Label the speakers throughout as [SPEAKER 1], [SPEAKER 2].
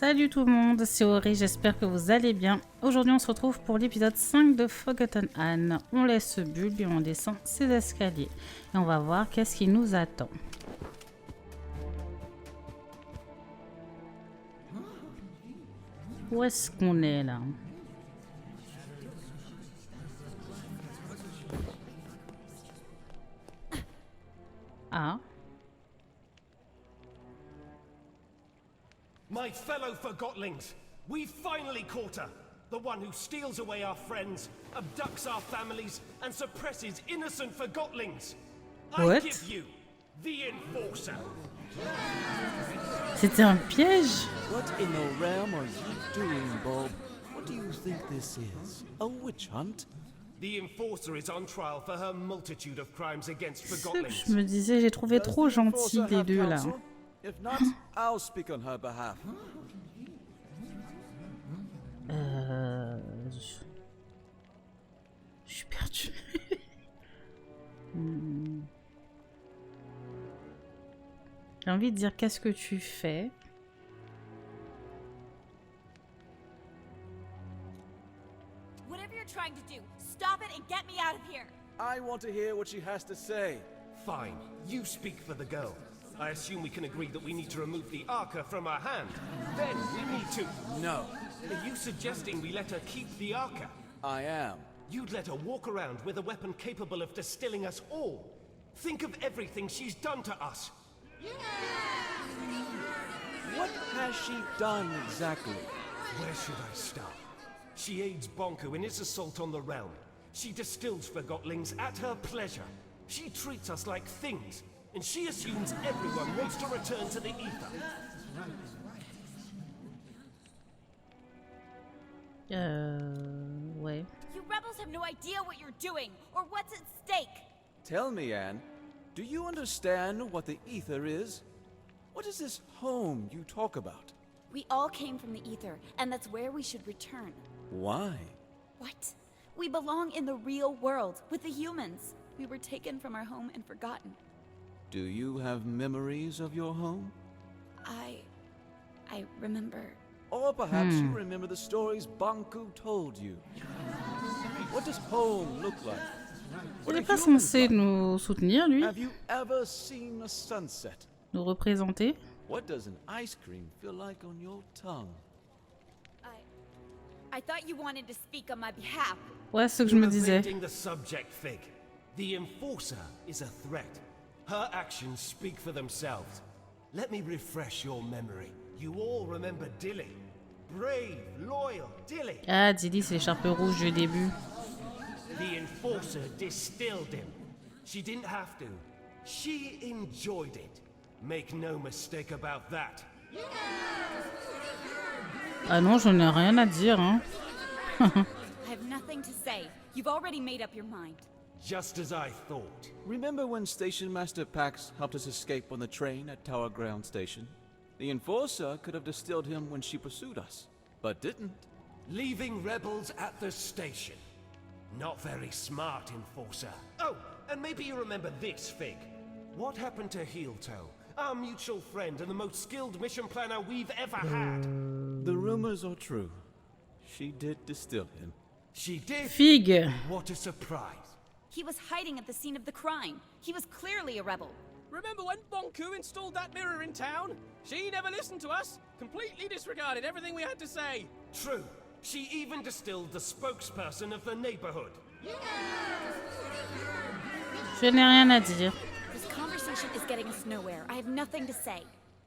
[SPEAKER 1] Salut tout le monde, c'est Ori, j'espère que vous allez bien. Aujourd'hui on se retrouve pour l'épisode 5 de Forgotton Anne. On laisse Bulbe et on descend ces escaliers. Et on va voir qu'est-ce qui nous attend. Où est-ce qu'on est là? Ah.
[SPEAKER 2] My fellow Forgotlings, we've finally caught her. The one who steals away our friends, abducts our families, and suppresses innocent Forgotlings. I give you the Enforcer.
[SPEAKER 1] C'était un piège?
[SPEAKER 3] What in the realm are you doing, Bob? What do you think this is? A witch hunt?
[SPEAKER 2] The Enforcer is on trial for her multitude of crimes against
[SPEAKER 1] C'est ce que
[SPEAKER 2] Forgotlings.
[SPEAKER 1] je me disais, j'ai trouvé trop gentil les deux là.
[SPEAKER 3] If not, I'll speak on her behalf.
[SPEAKER 1] Je suis perdue. J'ai envie de dire qu'est-ce que tu fais?
[SPEAKER 4] Whatever you're trying to do, stop it and get me out of here.
[SPEAKER 3] I want to hear what she has to say.
[SPEAKER 2] Fine, you speak for the girl. I assume we can agree that we need to remove the arca from her hand. Then we need to...
[SPEAKER 3] No,
[SPEAKER 2] Are you suggesting we let her keep the arca?
[SPEAKER 3] I am.
[SPEAKER 2] You'd let her walk around with a weapon capable of distilling us all. Think of everything she's done to us.
[SPEAKER 3] What has she done exactly?
[SPEAKER 2] Where should I start? She aids Bonku in his assault on the realm. She distills Forgotlings at her pleasure. She treats us like things, and she assumes everyone wants to return to the ether.
[SPEAKER 1] Ouais.
[SPEAKER 4] You rebels have no idea what you're doing or what's at stake.
[SPEAKER 3] Tell me, Anne, do you understand what the ether is? What is this home you talk about?
[SPEAKER 4] We all came from the ether, and that's where we should return.
[SPEAKER 3] Why?
[SPEAKER 4] What? We belong in the real world with the humans. We were taken from our home and forgotten.
[SPEAKER 3] Do you have memories of your home?
[SPEAKER 4] I remember.
[SPEAKER 3] Or perhaps you remember the stories Bonku told you. What does home look like?
[SPEAKER 1] Il
[SPEAKER 3] What
[SPEAKER 1] n'est
[SPEAKER 3] are
[SPEAKER 1] pas
[SPEAKER 3] humans
[SPEAKER 1] censé
[SPEAKER 3] like?
[SPEAKER 1] nous soutenir, lui,
[SPEAKER 3] Have you ever seen a sunset?
[SPEAKER 1] nous représenter.
[SPEAKER 3] What does an ice cream feel like on your tongue?
[SPEAKER 4] I thought you wanted to speak on my behalf.
[SPEAKER 1] Ouais, c'est ce que je me
[SPEAKER 2] You're
[SPEAKER 1] disais.
[SPEAKER 2] evading the subject, Fig. The Enforcer is a threat. Her actions speak for themselves. Let me refresh your memory. You all remember Dilly. Brave, loyal Dilly.
[SPEAKER 1] Ah, Dilly, c'est l'écharpe rouge du début.
[SPEAKER 2] The Enforcer distilled him. She didn't have to. She enjoyed it. Make no mistake about that.
[SPEAKER 1] Ah non, j'en ai rien à dire, hein.
[SPEAKER 4] I have nothing to say. You've already made up your mind.
[SPEAKER 2] Just as I thought.
[SPEAKER 3] Remember when Station Master Pax helped us escape on the train at Tower Ground Station? The Enforcer could have distilled him when she pursued us, but didn't.
[SPEAKER 2] Leaving rebels at the station. Not very smart, Enforcer. Oh, and maybe you remember this, Fig. What happened to Heel Toe, our mutual friend and the most skilled mission planner we've ever had?
[SPEAKER 3] The rumors are true. She did distill him.
[SPEAKER 2] She did.
[SPEAKER 1] Figue.
[SPEAKER 2] What a surprise.
[SPEAKER 4] He was hiding at the scene of the crime. He was clearly a rebel.
[SPEAKER 5] Remember when Bonku installed that mirror in town? She never listened to us, completely disregarded everything we had to say.
[SPEAKER 2] True. She even distilled the spokesperson of the neighborhood.
[SPEAKER 1] Je n'ai rien à dire.
[SPEAKER 4] This conversation is getting us nowhere. I have nothing to say.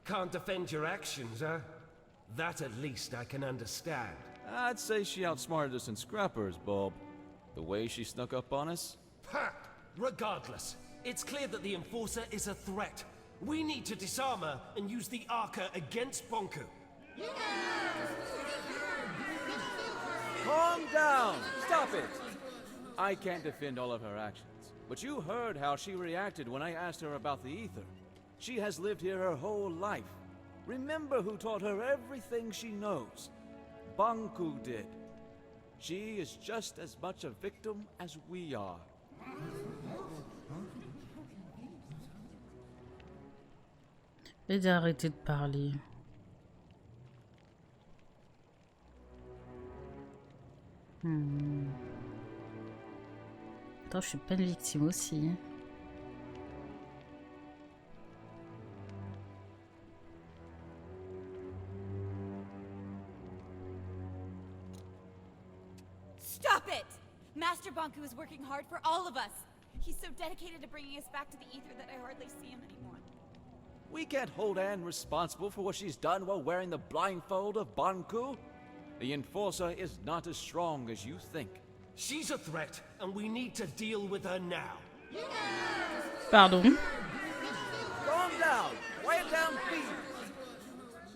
[SPEAKER 2] Can't defend your actions, huh? That at least I can understand.
[SPEAKER 3] I'd say she outsmarted us in scrappers, Bob. The way she snuck up on us.
[SPEAKER 2] Ha! Regardless, it's clear that the Enforcer is a threat. We need to disarm her and use the arca against Bonku.
[SPEAKER 3] Calm down! Stop it! I can't defend all of her actions, but you heard how she reacted when I asked her about the ether. She has lived here her whole life. Remember who taught her everything she knows. Bonku did. She is just as much a victim as we are.
[SPEAKER 1] Et d'arrêter de parler. Attends, je suis pas une victime aussi.
[SPEAKER 4] Stop it! Master Banku is working hard for all of us. He's so dedicated to bringing us back to the ether that I hardly see him anymore.
[SPEAKER 3] We can't hold Anne responsible for what she's done while wearing the blindfold of Banku. The Enforcer is not as strong as you think.
[SPEAKER 2] She's a threat, and we need to deal with her now.
[SPEAKER 1] Pardon.
[SPEAKER 3] Calm down! Quiet down, please!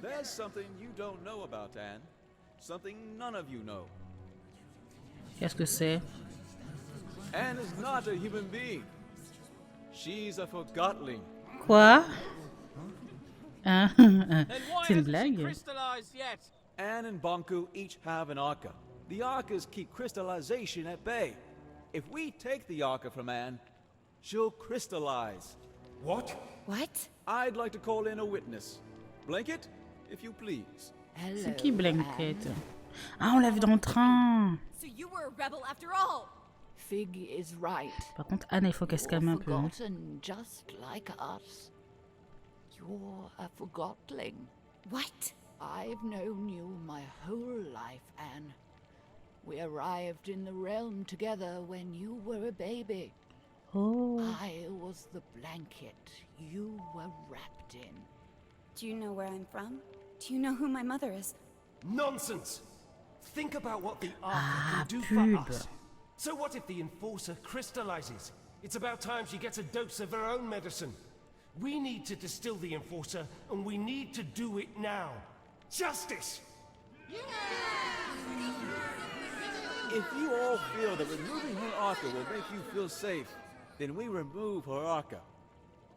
[SPEAKER 3] There's something you don't know about Anne. Something none of you know.
[SPEAKER 1] Qu'est-ce que c'est?
[SPEAKER 3] Anne is not a human being. She's a Forgotling.
[SPEAKER 1] Quoi? Hein?
[SPEAKER 5] Then why
[SPEAKER 1] C'est une
[SPEAKER 5] hasn't she
[SPEAKER 1] blague?
[SPEAKER 5] crystallized yet?
[SPEAKER 3] Anne and Banku each have an arca. The arcas keep crystallization at bay. If we take the arca from Anne, she'll crystallize.
[SPEAKER 2] What?
[SPEAKER 4] What?
[SPEAKER 3] I'd like to call in a witness. Blanket, if you please.
[SPEAKER 1] C'est qui Blanket? Ah, on l'a vu dans le train.
[SPEAKER 4] So you were a rebel after all!
[SPEAKER 6] Fig is right.
[SPEAKER 1] Par contre, Anne, il faut qu'elle se calme un peu. Hein.
[SPEAKER 6] Forgotten just like us. You're a forgotling.
[SPEAKER 4] What?
[SPEAKER 6] I've known you my whole life, Anne. We arrived in the realm together when you were a baby.
[SPEAKER 1] Oh.
[SPEAKER 6] I was the blanket you were wrapped in.
[SPEAKER 4] Do you know where I'm from? Do you know who my mother is?
[SPEAKER 2] Nonsense! Think about what the Arca
[SPEAKER 1] Ah,
[SPEAKER 2] can do
[SPEAKER 1] pub.
[SPEAKER 2] for us. So what if the Enforcer crystallizes? It's about time she gets a dose of her own medicine. We need to distill the Enforcer, and we need to do it now. Justice!
[SPEAKER 3] If you all feel that removing her arca will make you feel safe, then we remove her arca.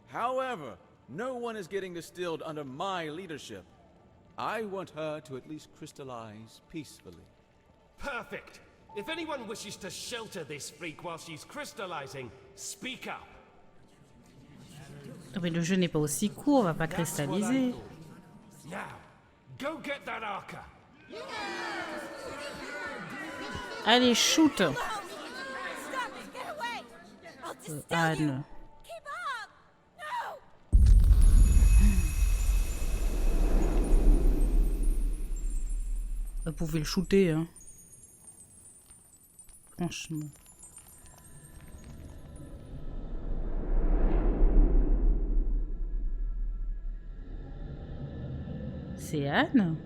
[SPEAKER 3] However, no one is getting distilled under my leadership. I want her to at least crystallize peacefully.
[SPEAKER 2] Perfect! If anyone wishes to shelter this freak while she's crystallizing, speak up.
[SPEAKER 1] Oh, mais le jeu n'est pas aussi court, on va pas
[SPEAKER 2] That's what I
[SPEAKER 1] cristalliser.
[SPEAKER 2] thought. Now, go get that Arca.
[SPEAKER 1] Allez, shoot.
[SPEAKER 4] Stop it! Get away! I'll distill you!
[SPEAKER 1] Anne.
[SPEAKER 4] Keep up! No!
[SPEAKER 1] Vous pouvez le shooter, hein. Franchement. C'est Anne?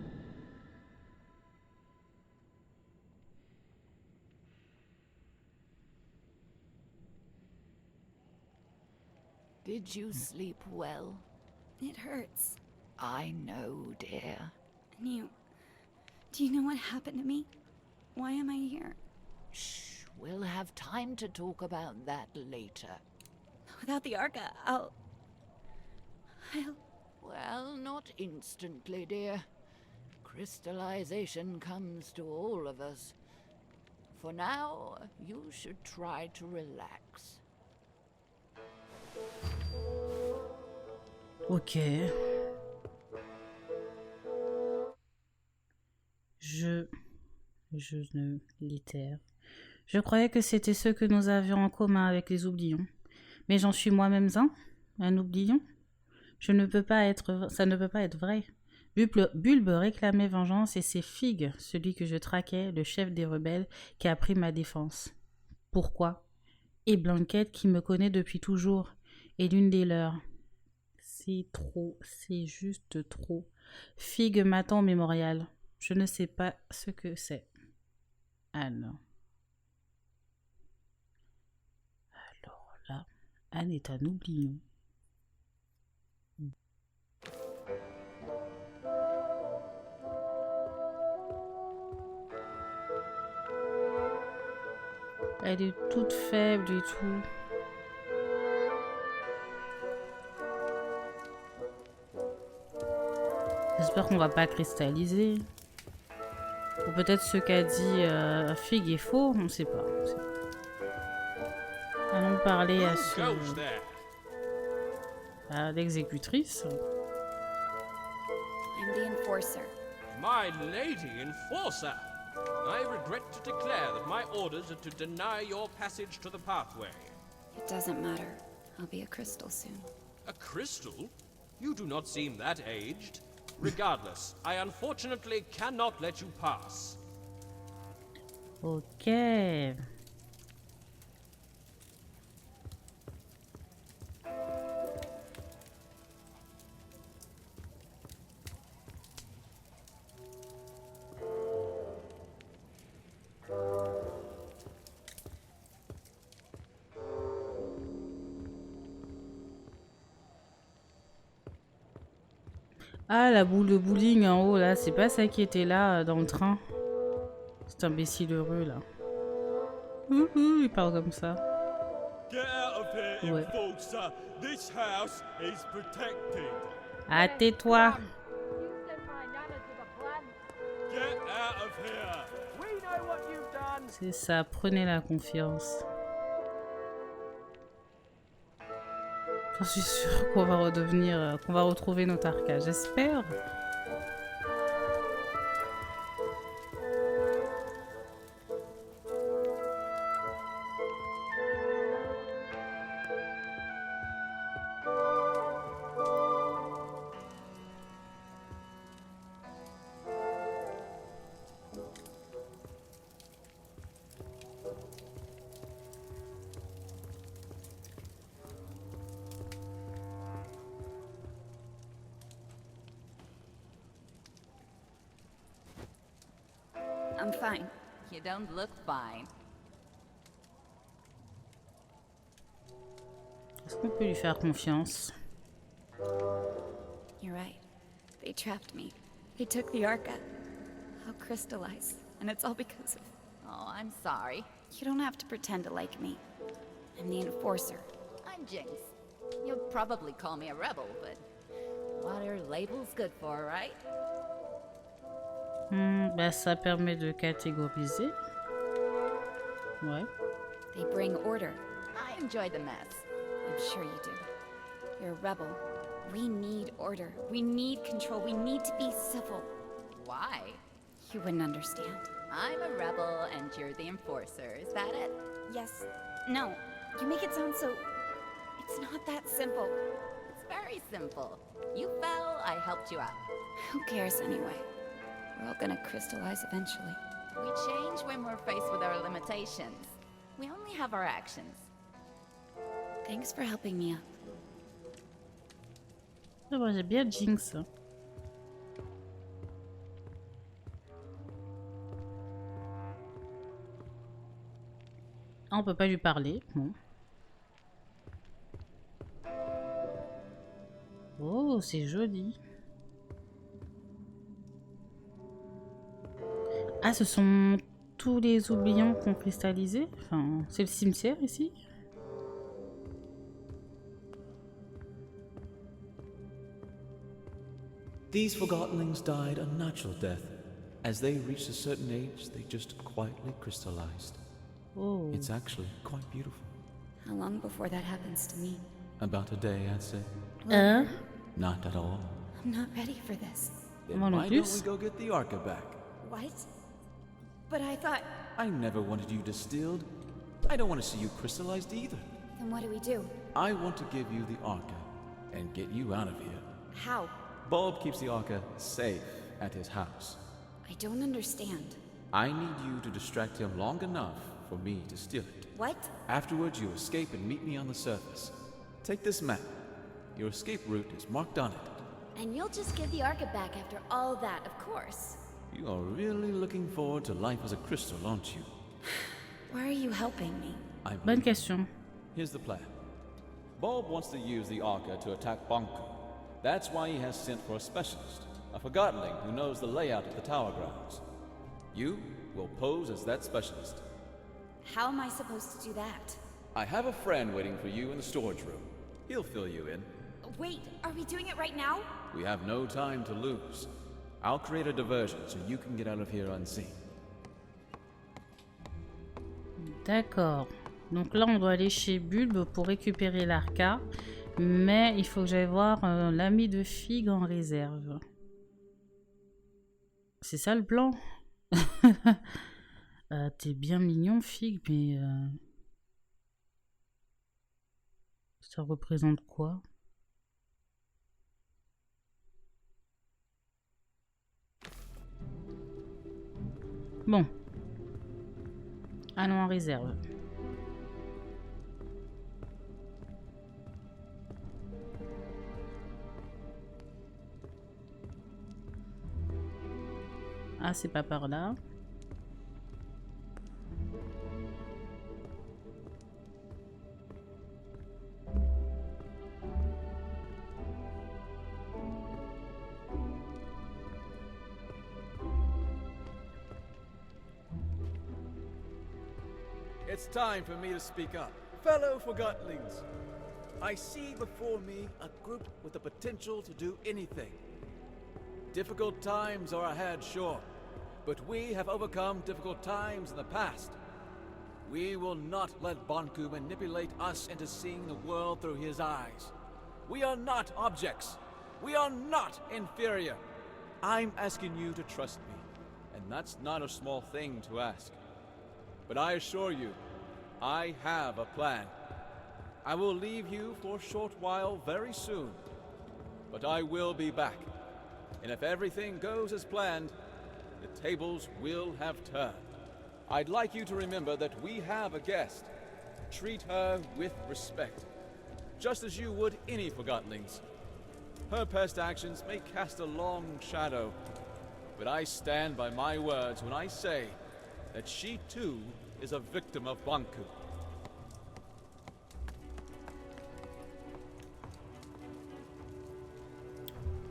[SPEAKER 6] Did you sleep well?
[SPEAKER 4] It hurts.
[SPEAKER 6] I know, dear.
[SPEAKER 4] And do you know what happened to me? Why am I here?
[SPEAKER 6] Shh, we'll have time to talk about that later.
[SPEAKER 4] Without the Arca, I'll...
[SPEAKER 6] Well, not instantly, dear. Crystallization comes to all of us. For now, you should try to relax.
[SPEAKER 1] Ok. Je ne litère. Je croyais que c'était ce que nous avions en commun avec les oublions. Mais j'en suis moi-même un oublion. Ça ne peut pas être vrai. Bulbe réclamait vengeance et c'est Fig, celui que je traquais, le chef des rebelles, qui a pris ma défense. Pourquoi? Et Blanquette qui me connaît depuis toujours, est l'une des leurs. C'est trop, c'est juste trop. Fig m'attend au mémorial. Je ne sais pas ce que c'est. Anne. Alors là, Anne est un oublion. Elle est toute faible et tout. J'espère qu'on va pas cristalliser. Ou peut-être ce qu'a dit Fig est faux, on ne sait pas. Allons parler à l'exécutrice.
[SPEAKER 4] I'm the Enforcer.
[SPEAKER 5] My lady Enforcer! I regret to declare that my orders are to deny your passage to the pathway.
[SPEAKER 4] It doesn't matter. I'll be a crystal soon.
[SPEAKER 5] A crystal? You do not seem that aged. Regardless, I unfortunately cannot let you pass.
[SPEAKER 1] Ok. Ah, la boule de bowling en haut, là, c'est pas ça qui était là dans le train. Cet imbécile heureux, là. Il parle comme ça.
[SPEAKER 7] Get out of here,
[SPEAKER 1] Ouais.
[SPEAKER 7] enforcer. This house is protected.
[SPEAKER 1] Ah, tais-toi.
[SPEAKER 7] Get out of here.
[SPEAKER 5] We know what you've done.
[SPEAKER 1] C'est ça, prenez la confiance. Je suis sûre qu'on va redevenir, qu'on va retrouver notre arca, j'espère.
[SPEAKER 4] I'm fine.
[SPEAKER 6] You don't look fine.
[SPEAKER 1] Est-ce qu'on peut lui faire confiance?
[SPEAKER 4] You're right. They trapped me. They took the arca. How crystallized. And it's all because of...
[SPEAKER 6] Oh, I'm sorry.
[SPEAKER 4] You don't have to pretend to like me. I'm the enforcer.
[SPEAKER 6] I'm Jinx. You'll probably call me a rebel, but what are labels good for, right?
[SPEAKER 1] Bah, ça permet de catégoriser. Ouais.
[SPEAKER 4] They bring order.
[SPEAKER 6] I enjoy the mess.
[SPEAKER 4] I'm sure you do. You're a rebel. We need order. We need control. We need to be civil.
[SPEAKER 6] Why?
[SPEAKER 4] You wouldn't understand.
[SPEAKER 6] I'm a rebel and you're the enforcer, is that it?
[SPEAKER 4] Yes. No. You make it sound so... It's not that simple.
[SPEAKER 6] It's very simple. You fell, I helped you out.
[SPEAKER 4] Who cares anyway? We're all gonna crystallize eventually.
[SPEAKER 6] We change when we're faced with our limitations. We only have our actions.
[SPEAKER 4] Thanks for helping me up.
[SPEAKER 1] Ah, moi, j'aime bien Jinx. Ah, on peut pas lui parler. Bon. Oh, c'est joli. Ah, ce sont tous les oublions qu'on cristallisé. Enfin, c'est le cimetière ici.
[SPEAKER 3] These forgottenlings died a natural death. As they reached a certain age, they just quietly crystallized.
[SPEAKER 1] Oh.
[SPEAKER 3] It's actually quite beautiful.
[SPEAKER 4] How long before that happens to me?
[SPEAKER 3] About a day, I'd say.
[SPEAKER 1] Hein?
[SPEAKER 3] Not at all.
[SPEAKER 4] I'm not ready for this.
[SPEAKER 3] Then
[SPEAKER 1] Moi non
[SPEAKER 3] why don't
[SPEAKER 1] plus.
[SPEAKER 3] we go get the arca back?
[SPEAKER 4] What? But I thought...
[SPEAKER 3] I never wanted you distilled. I don't want to see you crystallized either.
[SPEAKER 4] Then what do we do?
[SPEAKER 3] I want to give you the arca and get you out of here.
[SPEAKER 4] How?
[SPEAKER 3] Bulb keeps the arca safe at his house.
[SPEAKER 4] I don't understand.
[SPEAKER 3] I need you to distract him long enough for me to steal it.
[SPEAKER 4] What?
[SPEAKER 3] Afterwards, you escape and meet me on the surface. Take this map. Your escape route is marked on it.
[SPEAKER 4] And you'll just give the arca back after all that, of course.
[SPEAKER 3] You are really looking forward to life as a crystal, aren't you?
[SPEAKER 4] Why are you helping me?
[SPEAKER 1] Bonne question.
[SPEAKER 3] Here's the plan. Bulb wants to use the arca to attack Bonku. That's why he has sent for a specialist, a Forgottenling who knows the layout of the tower grounds. You will pose as that specialist.
[SPEAKER 4] How am I supposed to do that?
[SPEAKER 3] I have a friend waiting for you in the storage room. He'll fill you in.
[SPEAKER 4] Wait, are we doing it right now?
[SPEAKER 3] We have no time to lose. I'll create a diversion so you can get out of here unseen.
[SPEAKER 1] D'accord. Donc là, on doit aller chez Bulbe pour récupérer l'arca. Mais il faut que j'aille voir l'ami de Fig en réserve. C'est ça le plan? T'es bien mignon, Fig, mais... ça représente quoi? Bon. Allons en réserve. Ah, c'est pas par là.
[SPEAKER 3] It's time for me to speak up. Fellow Forgottlings, I see before me a group with the potential to do anything. Difficult times are ahead, sure, but we have overcome difficult times in the past. We will not let Bonku manipulate us into seeing the world through his eyes. We are not objects. We are not inferior. I'm asking you to trust me, and that's not a small thing to ask. But I assure you, I have a plan. I will leave you for a short while very soon, but I will be back. And if everything goes as planned, the tables will have turned. I'd like you to remember that we have a guest. Treat her with respect, just as you would any Forgottlings. Her past actions may cast a long shadow, but I stand by my words when I say that she too is a victim of Bonku.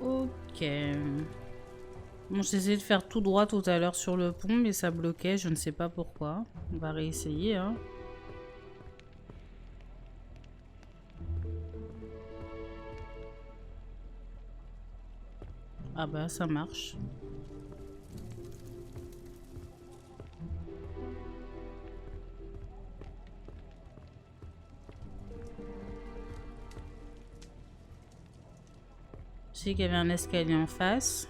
[SPEAKER 1] Ok. Bon, j'ai essayé de faire tout droit tout à l'heure sur le pont, mais ça bloquait, je ne sais pas pourquoi. On va réessayer, hein. Ah bah, ça marche. Je sais qu'il y avait un escalier en face.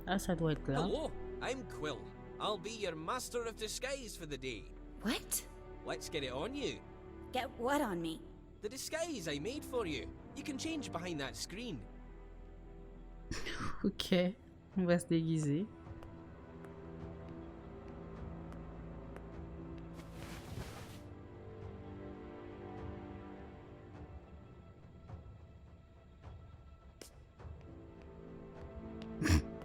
[SPEAKER 1] Ah, ça doit être là.
[SPEAKER 5] Hello, I'm Quill. I'll be your master of disguise for the day.
[SPEAKER 4] What?
[SPEAKER 5] Let's get it on you.
[SPEAKER 4] Get what on me?
[SPEAKER 5] The disguise I made for you. You can change behind that screen.
[SPEAKER 1] Ok, on va se déguiser.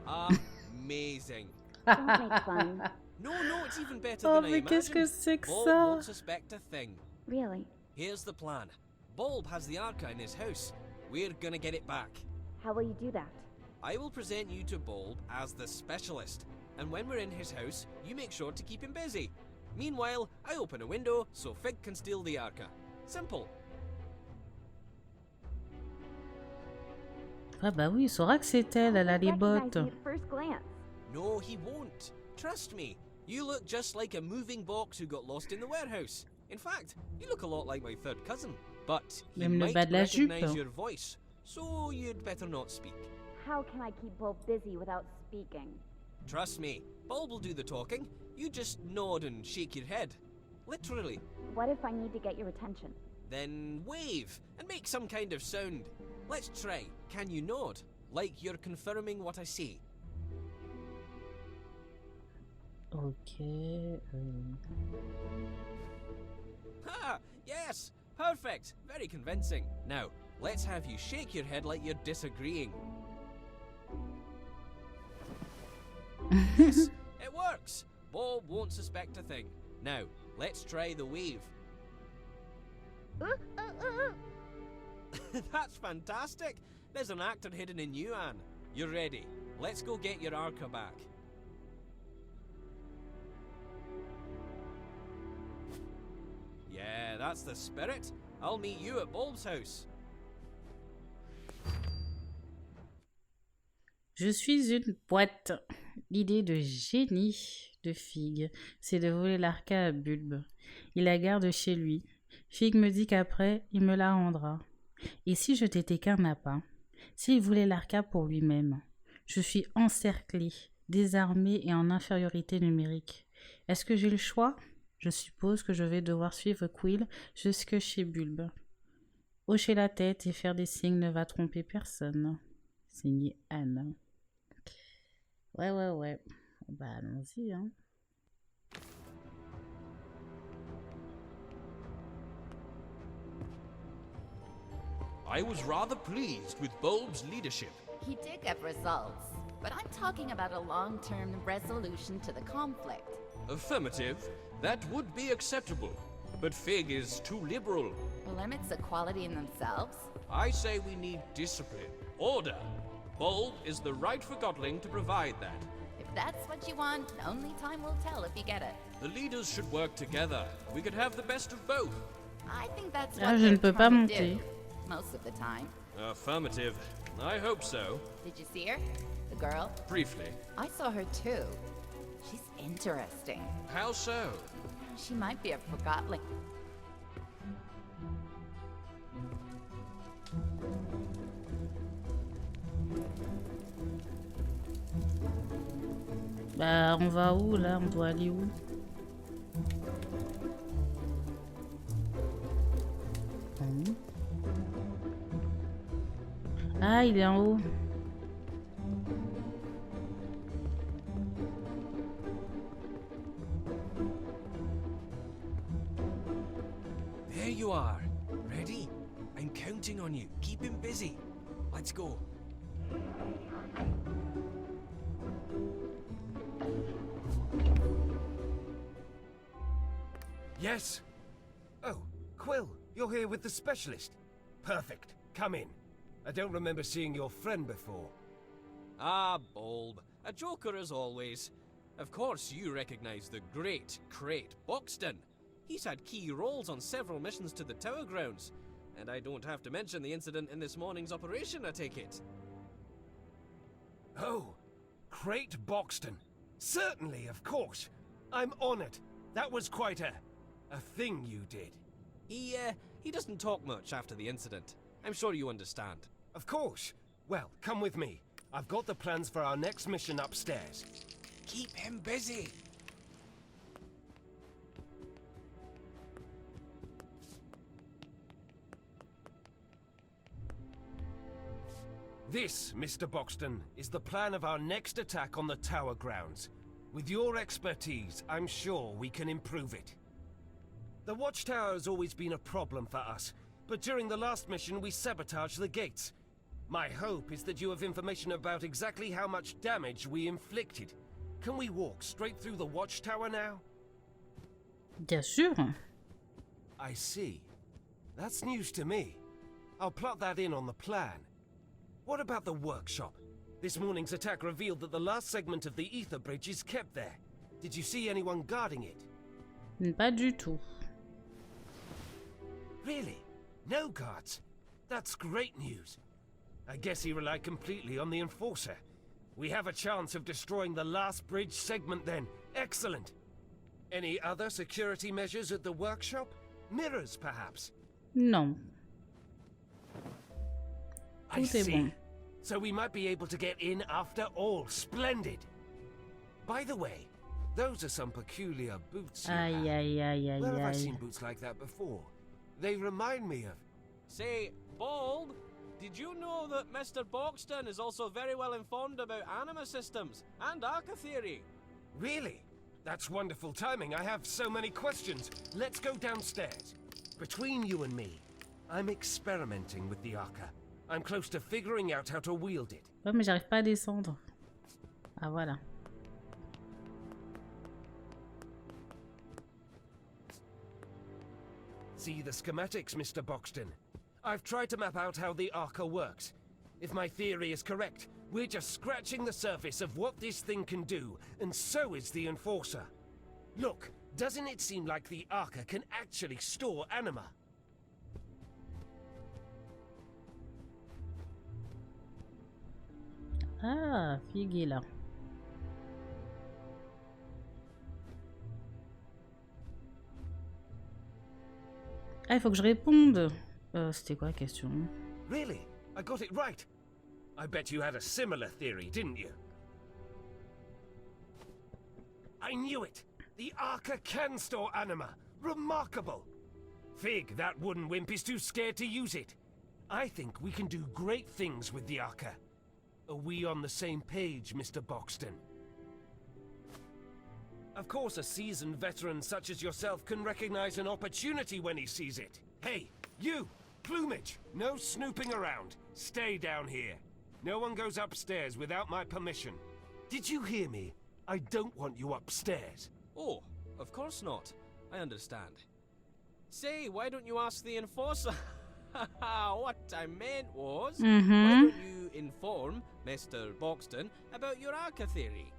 [SPEAKER 5] Amazing.
[SPEAKER 4] Don't make fun.
[SPEAKER 5] No, it's even better
[SPEAKER 1] Oh,
[SPEAKER 5] than I
[SPEAKER 1] mais qu'est-ce que
[SPEAKER 5] imagined.
[SPEAKER 1] c'est que
[SPEAKER 5] Bulb
[SPEAKER 1] ça?
[SPEAKER 5] won't suspect a thing.
[SPEAKER 4] Really?
[SPEAKER 5] Here's the plan. Bulb has the arca in his house. We're gonna get it back.
[SPEAKER 4] How will you do that?
[SPEAKER 5] I will present you to Bulb as the specialist, and when we're in his house, you make sure to keep him busy. Meanwhile, I open a window so Fig can steal the arca. Simple.
[SPEAKER 1] Ah bah oui, il saura que c'est elle, elle a les bottes.
[SPEAKER 4] Recognize me at first glance.
[SPEAKER 5] No, he won't. Trust me. You look just like a moving box who got lost in the warehouse. In fact, you look a lot like my third cousin. But he
[SPEAKER 1] Même le
[SPEAKER 5] might
[SPEAKER 1] bas de la
[SPEAKER 5] recognize
[SPEAKER 1] jupe.
[SPEAKER 5] your voice, so you'd better not speak.
[SPEAKER 4] How can I keep Bulb busy without speaking?
[SPEAKER 5] Trust me, Bulb will do the talking. You just nod and shake your head. Literally.
[SPEAKER 4] What if I need to get your attention?
[SPEAKER 5] Then wave and make some kind of sound. Let's try. Can you nod? Like you're confirming what I say.
[SPEAKER 1] Ok.
[SPEAKER 5] Ha! Yes! Perfect! Very convincing. Now, let's have you shake your head like you're disagreeing. Yes, it works! Bob won't suspect a thing. Now, let's try the wave. That's fantastic! There's an actor hidden in you, Anne. You're ready. Let's go get your arca back. that's the spirit, I'll meet you at Bulb's house.
[SPEAKER 1] Je suis une boîte. L'idée de génie de Fig, c'est de voler l'arca à Bulbe. Il la garde chez lui. Fig me dit qu'après, il me la rendra. Et si je n'étais qu'un appât? S'il voulait l'arca pour lui-même? Je suis encerclée, désarmée et en infériorité numérique. Est-ce que j'ai le choix? Je suppose que je vais devoir suivre Quill jusque chez Bulbe. Hocher la tête et faire des signes ne va tromper personne. Signé Anne. Ouais. Bah allons-y, hein.
[SPEAKER 5] I was rather pleased with Bulb's leadership.
[SPEAKER 8] He did get results, but I'm talking about a long-term resolution to the conflict.
[SPEAKER 5] Affirmative, that would be acceptable. But Fig is too liberal.
[SPEAKER 8] Limits equality in themselves?
[SPEAKER 5] I say we need discipline, order. Bulb is the right Forgotling to provide that.
[SPEAKER 8] If that's what you want, only time will tell if you get it.
[SPEAKER 5] The leaders should work together. We could have the best of both.
[SPEAKER 8] I think that's
[SPEAKER 1] Ah,
[SPEAKER 8] what
[SPEAKER 1] je ne
[SPEAKER 8] they're
[SPEAKER 1] peux pas
[SPEAKER 8] trying to
[SPEAKER 1] monter.
[SPEAKER 8] do, most of the time.
[SPEAKER 5] Affirmative. I hope so.
[SPEAKER 8] Did you see her? The girl?
[SPEAKER 5] Briefly.
[SPEAKER 8] I saw her too. She's interesting.
[SPEAKER 5] How so?
[SPEAKER 8] She might be a Forgotling.
[SPEAKER 1] Bah, on va où là? On doit aller où? Ah, il est en haut.
[SPEAKER 5] There you are. Ready? I'm counting on you. Keep him busy. Let's go.
[SPEAKER 2] Yes? Oh, Quill, you're here with the specialist. Perfect. Come in. I don't remember seeing your friend before.
[SPEAKER 5] Ah, Bulb. A joker as always. Of course you recognize the great Crate Buxton. He's had key roles on several missions to the Tower Grounds. And I don't have to mention the incident in this morning's operation, I take it.
[SPEAKER 2] Oh, Crate Buxton. Certainly, of course. I'm honored. That was quite a thing you did.
[SPEAKER 5] He doesn't talk much after the incident. I'm sure you understand.
[SPEAKER 2] Of course. Well, come with me. I've got the plans for our next mission upstairs.
[SPEAKER 5] Keep him busy.
[SPEAKER 2] This, Mr. Buxton, is the plan of our next attack on the Tower Grounds. With your expertise, I'm sure we can improve it. The Watchtower has always been a problem for us, but during the last mission we sabotaged the gates. My hope is that you have information about exactly how much damage we inflicted. Can we walk straight through the Watchtower now?
[SPEAKER 1] Bien sûr.
[SPEAKER 2] I see. That's news to me. I'll plot that in on the plan. What about the workshop? This morning's attack revealed that the last segment of the ether bridge is kept there. Did you see anyone guarding it?
[SPEAKER 1] Pas du tout.
[SPEAKER 2] Really? No guards? That's great news. I guess he relied completely on the Enforcer. We have a chance of destroying the last bridge segment then. Excellent. Any other security measures at the workshop? Mirrors, perhaps?
[SPEAKER 1] Non.
[SPEAKER 2] I
[SPEAKER 1] Tout est
[SPEAKER 2] see.
[SPEAKER 1] bon.
[SPEAKER 2] So we might be able to get in after all. Splendid. By the way, those are some peculiar boots you
[SPEAKER 1] Aïe,
[SPEAKER 2] have.
[SPEAKER 1] aïe, aïe, aïe,
[SPEAKER 2] Where have I
[SPEAKER 1] aïe.
[SPEAKER 2] seen boots like that before? They remind me of...
[SPEAKER 5] Say, Bulb, did you know that Mr. Buxton is also very well informed about anima systems and arca theory?
[SPEAKER 2] Really? That's wonderful timing. I have so many questions. Let's go downstairs. Between you and me, I'm experimenting with the arca. I'm close to figuring out how to wield it.
[SPEAKER 1] Ouais, mais j'arrive pas à descendre. Ah, voilà.
[SPEAKER 2] See the schematics, Mr. Buxton. I've tried to map out how the arca works. If my theory is correct, we're just scratching the surface of what this thing can do, and so is the Enforcer. Look, Doesn't it seem like the arca can actually store anima?
[SPEAKER 1] Ah, Fig est là. Ah, il faut que je réponde. C'était quoi la question?
[SPEAKER 2] Really? I got it right. I bet you had a similar theory, didn't you? I knew it! The arca can store anima! Remarkable! Fig, that wooden wimp is too scared to use it. I think we can do great things with the arca. Are we on the same page, Mr. Boxton? Of course, a seasoned veteran such as yourself can recognize an opportunity when he sees it. Hey, you! Plumage! No snooping around. Stay down here. No one goes upstairs without my permission. Did you hear me? I don't want you upstairs.
[SPEAKER 5] Oh, of course not. I understand. Say, why don't you ask the enforcer? What I meant was, why don't you inform Mr. Boxton about your arca theory?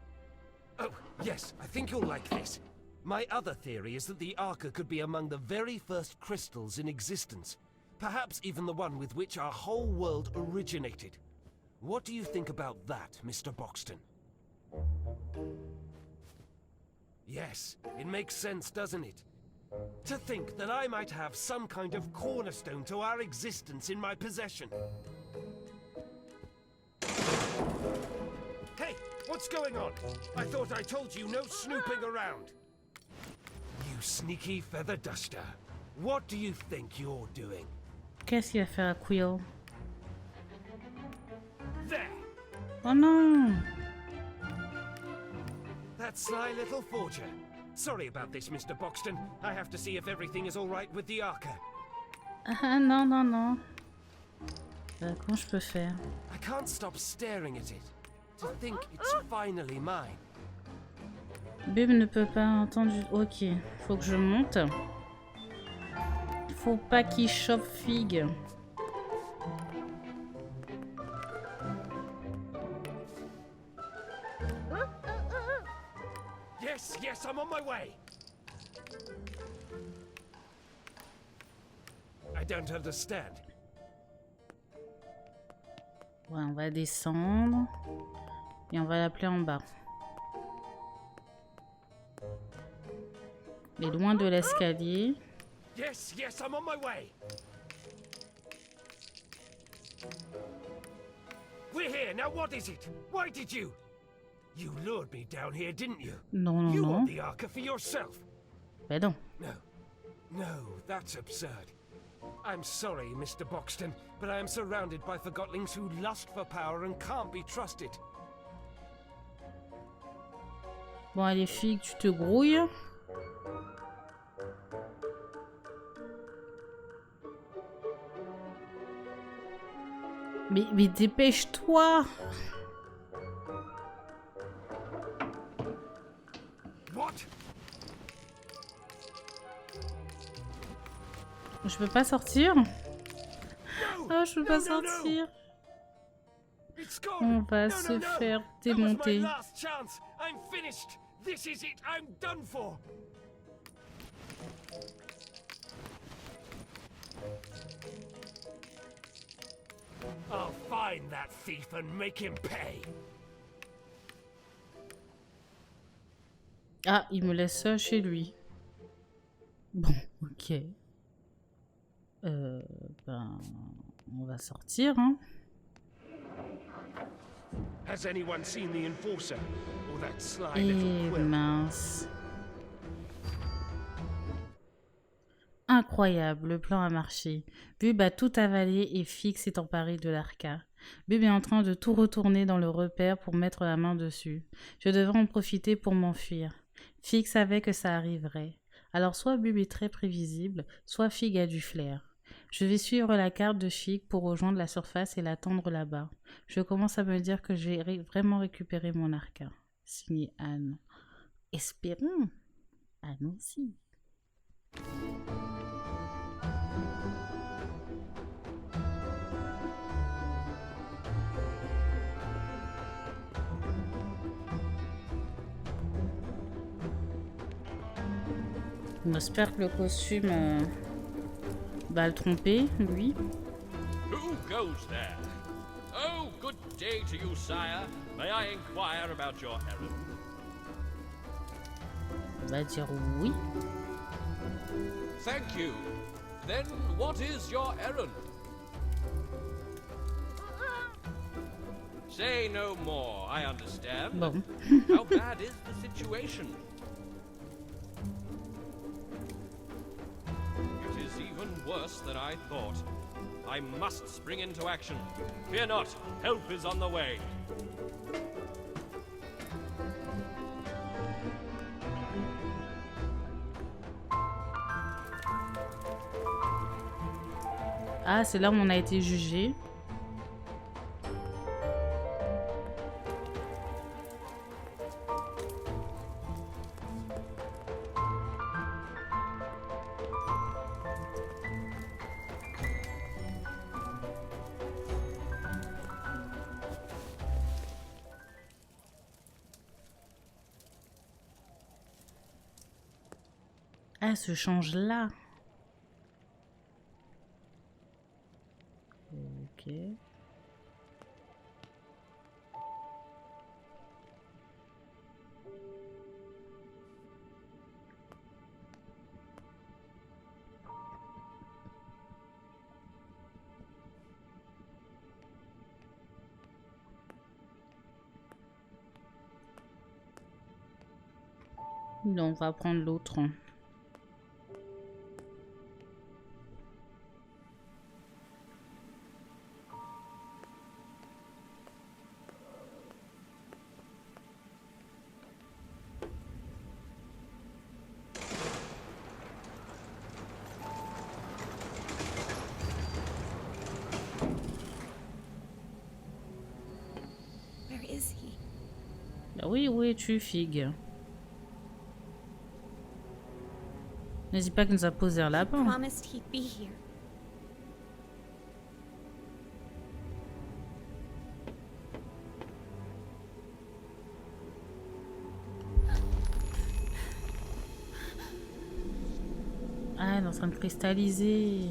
[SPEAKER 2] Oh, yes, I think you'll like this. My other theory is that the arca could be among the very first crystals in existence. Perhaps even the one with which our whole world originated. What do you think about that, Mr. Boxton? Yes, it makes sense, doesn't it? To think that I might have some kind of cornerstone to our existence in my possession. Hey, what's going on? I thought I told you no snooping around. You sneaky feather duster. What do you think you're doing?
[SPEAKER 1] Qu'est-ce qu'il va faire à Quill?
[SPEAKER 2] There!
[SPEAKER 1] Oh non!
[SPEAKER 2] That sly little forger. Sorry about this, Mr. Boxton. I have to see if everything is all right with the arca.
[SPEAKER 1] Ah non, non, non. Comment je peux faire?
[SPEAKER 2] I can't stop staring at it. To think it's finally mine.
[SPEAKER 1] Bub ne peut pas entendre. Ok, faut que je monte. Faut pas qu'il chope Fig.
[SPEAKER 2] Yes, yes, I'm on my way. I don't understand.
[SPEAKER 1] Ouais, on va descendre. Et on va l'appeler en bas. Il est loin de l'escalier.
[SPEAKER 2] Yes, yes, I'm on my way. We're here, now what is it? Why did you? You lured me down here, didn't you?
[SPEAKER 1] Non, non,
[SPEAKER 2] You
[SPEAKER 1] non.
[SPEAKER 2] want the arca for yourself?
[SPEAKER 1] Ben non.
[SPEAKER 2] No, that's absurd. I'm sorry, Mr. Boxton, but I am surrounded by forgotlings who lust for power and can't be trusted.
[SPEAKER 1] Bon, allez, Fig, tu te grouilles. Mais dépêche-toi!
[SPEAKER 2] What?
[SPEAKER 1] Je peux pas sortir? Ah, je peux pas sortir.
[SPEAKER 2] It's gone.
[SPEAKER 1] On va se faire démonter.
[SPEAKER 2] That was my last chance. I'm finished. This is it. I'm done for. I'll find that thief and make him pay.
[SPEAKER 1] Ah, il me laisse seul chez lui. Bon, ok. Ben, on va sortir, hein.
[SPEAKER 2] Has anyone seen the enforcer or that sly
[SPEAKER 1] Et
[SPEAKER 2] little quill?
[SPEAKER 1] mince. Incroyable, le plan a marché. Bub a tout avalé et Fig s'est emparé de l'arca. Bub est en train de tout retourner dans le repère pour mettre la main dessus. Je devrais en profiter pour m'enfuir. Fig savait que ça arriverait. Alors soit Bub est très prévisible, soit Fig a du flair. Je vais suivre la carte de Fig pour rejoindre la surface et l'attendre là-bas. Je commence à me dire que je vais vraiment récupérer mon arca. Signé Anne. Espérons. Anne aussi. On espère que le costume va le tromper, lui.
[SPEAKER 9] Who goes there? Oh, good day to you, sire. May I inquire about your errand?
[SPEAKER 1] On va dire oui.
[SPEAKER 5] Thank you. Then what is your errand? Say no more, I understand.
[SPEAKER 1] Bon.
[SPEAKER 5] How bad is the situation? It is even worse than I thought. I must spring into action. Fear not, help is on the way.
[SPEAKER 1] Ah, c'est là où on a été jugé. Elle se change là. Ok. Donc, on va prendre l'autre.
[SPEAKER 4] Where is he?
[SPEAKER 1] Bah oui, où es-tu, Figue? N'hésite pas qu'il nous a posé un
[SPEAKER 4] He
[SPEAKER 1] lapin.
[SPEAKER 4] promised he'd be here.
[SPEAKER 1] Ah, elle est en train de cristalliser.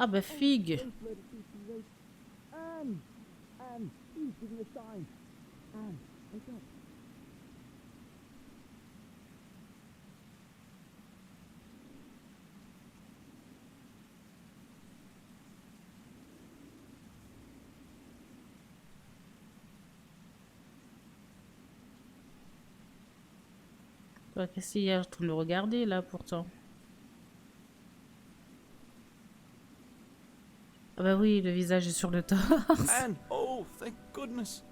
[SPEAKER 1] Ah bah Figue. Bah, qu'est-ce qu'il y a en train de le regarder là pourtant? Ah bah oui, le visage est sur le torse.
[SPEAKER 3] Anne! Oh, thank goodness!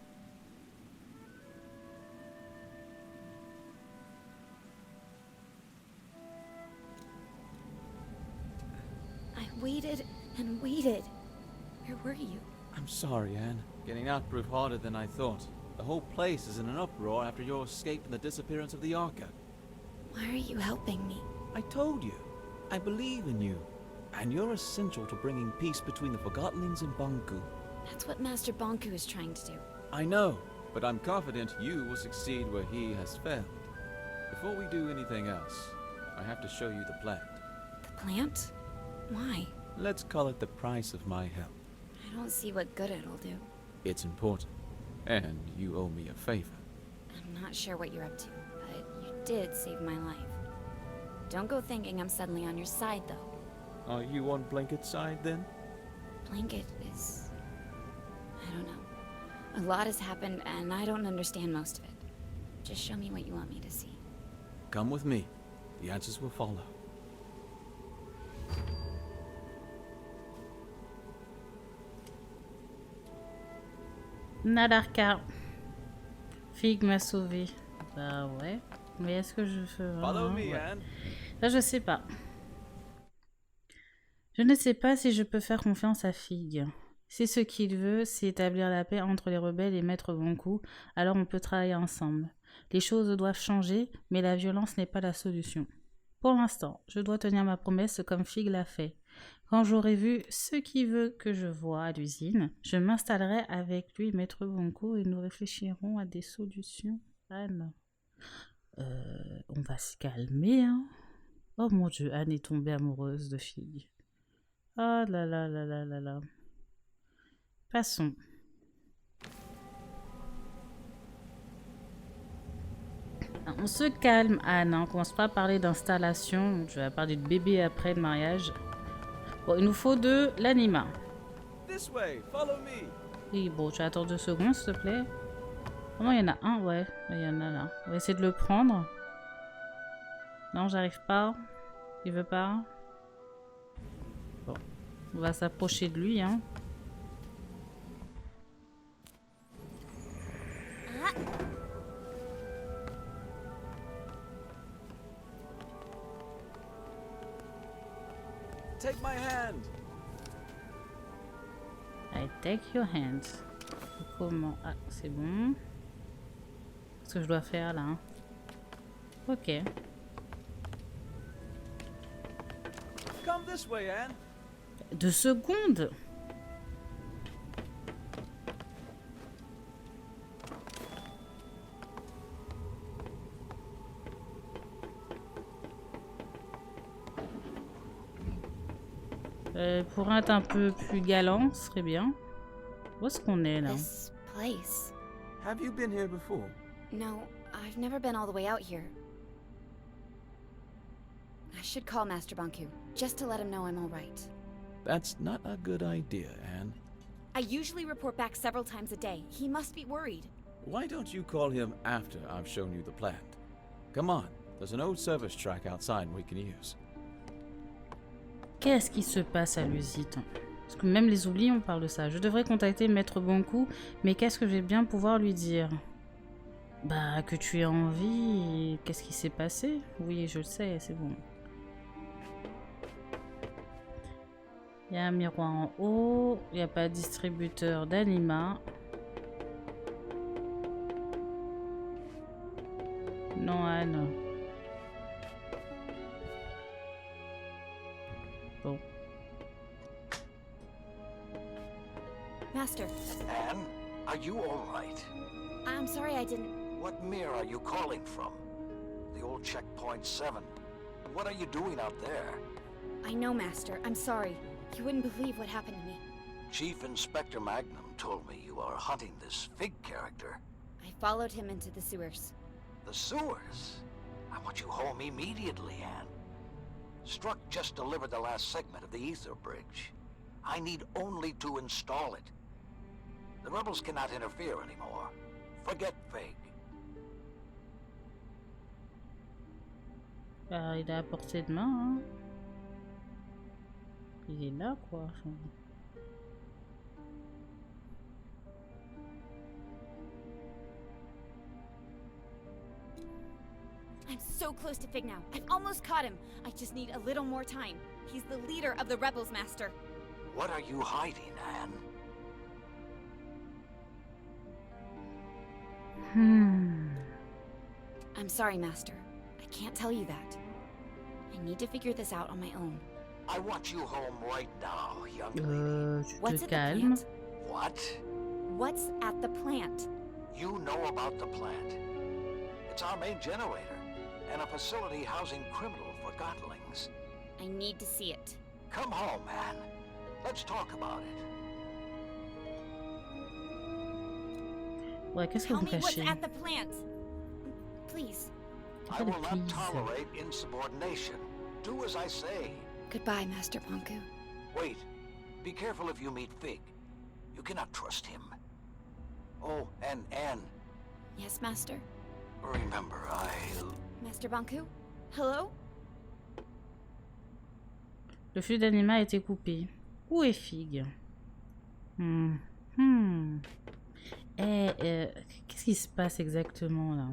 [SPEAKER 4] I waited and waited. Where were you?
[SPEAKER 3] I'm sorry, Anne. Getting out proved harder than I thought. The whole place is in an uproar after your escape and the disappearance of the arca.
[SPEAKER 4] Why are you helping me?
[SPEAKER 3] I told you. I believe in you. And you're essential to bringing peace between the Forgottonlings and Banku.
[SPEAKER 4] That's what Master Banku is trying to do.
[SPEAKER 3] I know, but I'm confident you will succeed where he has failed. Before we do anything else, I have to show you the plant.
[SPEAKER 4] The plant? Why?
[SPEAKER 3] Let's call it the price of my help.
[SPEAKER 4] I don't see what good it'll do.
[SPEAKER 3] It's important. And you owe me a favor.
[SPEAKER 4] I'm not sure what you're up to, but you did save my life. Don't go thinking I'm suddenly on your side, though.
[SPEAKER 3] Are you on Blanket's side, then?
[SPEAKER 4] Blanket is... I don't know. A lot has happened, and I don't understand most of it. Just show me what you want me to see.
[SPEAKER 3] Come with me. The answers will follow.
[SPEAKER 1] Nadarka. Figue m'a sauvé. Bah ouais. Mais est-ce que je fais...
[SPEAKER 3] Follow me,
[SPEAKER 1] ouais.
[SPEAKER 3] Anne.
[SPEAKER 1] Là, je sais pas. Je ne sais pas si je peux faire confiance à Figue. Si ce qu'il veut, c'est établir la paix entre les rebelles et Maître Banku, alors on peut travailler ensemble. Les choses doivent changer, mais la violence n'est pas la solution. Pour l'instant, je dois tenir ma promesse comme Fig l'a fait. Quand j'aurai vu ce qu'il veut que je voie à l'usine, je m'installerai avec lui, maître Bonko, et nous réfléchirons à des solutions. Anne, on va se calmer, hein. Oh mon Dieu, Anne est tombée amoureuse de Fig. Oh là là là là là là. Passons. On se calme, Anne. On commence pas à parler d'installation. Je vais parler de bébé après le mariage. Bon, il nous faut de l'anima. Oui, bon, tu attends 2 secondes, s'il te plaît. Oh non, il y en a un, ouais. Il y en a là. On va essayer de le prendre. Non, j'arrive pas. Il veut pas. Bon. On va s'approcher de lui, hein.
[SPEAKER 3] Take my hand.
[SPEAKER 1] I take your hand. Comment? Ah, c'est bon. Qu'est-ce que je dois faire là, hein? Ok.
[SPEAKER 3] Come this way, Anne.
[SPEAKER 1] 2 secondes. Pour être un peu plus galant, ce serait bien. Où est-ce qu'on est là?
[SPEAKER 4] This place.
[SPEAKER 3] Have you been here before?
[SPEAKER 4] No, I've never been all the way out here. I should call Master Banku, just to let him know I'm all right.
[SPEAKER 3] That's not a good idea, Anne.
[SPEAKER 4] I usually report back several times a day. He must be worried.
[SPEAKER 3] Why don't you call him after I've shown you the plant? Come on, there's an old service track outside we can use.
[SPEAKER 1] Qu'est-ce qui se passe à l'usine? Parce que même les oublis, on parle de ça. Je devrais contacter Maître Bonkou, mais qu'est-ce que je vais bien pouvoir lui dire? Bah, que tu es en vie. Qu'est-ce qui s'est passé? Oui, je le sais, c'est bon. Il y a un miroir en haut. Il n'y a pas de distributeur d'anima. Non, Anne. Bon.
[SPEAKER 4] Master.
[SPEAKER 10] Anne, are you all right?
[SPEAKER 4] I'm sorry I didn't...
[SPEAKER 10] What mirror are you calling from? The old checkpoint 7. What are you doing out there?
[SPEAKER 4] I know, Master. I'm sorry. You wouldn't believe what happened to me.
[SPEAKER 10] Chief Inspector Magnum told me you are hunting this Fig character.
[SPEAKER 4] I followed him into the sewers.
[SPEAKER 10] The sewers? I want you home immediately, Anne. Struck just delivered the last segment of the ether bridge. I need only to install it. The rebels cannot interfere anymore. Forget Fig.
[SPEAKER 1] Bah, il est à portée de main, hein. Il est là, quoi. Enfin...
[SPEAKER 4] I'm so close to Fig now. I've almost caught him. I just need a little more time. He's the leader of the rebels, Master.
[SPEAKER 10] What are you hiding, Anne?
[SPEAKER 4] I'm sorry, Master. I can't tell you that. I need to figure this out on my own.
[SPEAKER 10] I want you home right now, young lady.
[SPEAKER 4] What's at the
[SPEAKER 1] calmes.
[SPEAKER 4] plant?
[SPEAKER 10] What?
[SPEAKER 4] What's at the plant?
[SPEAKER 10] You know about the plant. It's our main generator, and a facility housing criminal forgottlings.
[SPEAKER 4] I need to see it.
[SPEAKER 10] Come home, Anne. Let's talk about it.
[SPEAKER 1] Ouais, qu'est-ce que
[SPEAKER 4] Tell
[SPEAKER 1] vous
[SPEAKER 4] me what's
[SPEAKER 1] cachez?
[SPEAKER 4] at the plant. Please.
[SPEAKER 10] I will not tolerate insubordination. Do as I say.
[SPEAKER 4] Goodbye, Master Banku.
[SPEAKER 10] Wait. Be careful if you meet Fig. You cannot trust him. Oh, and Anne.
[SPEAKER 4] Yes, Master.
[SPEAKER 10] Remember,
[SPEAKER 4] Master Banku? Hello?
[SPEAKER 1] Le flux d'anima a été coupé. Où est Fig? Qu'est-ce qui se passe exactement là?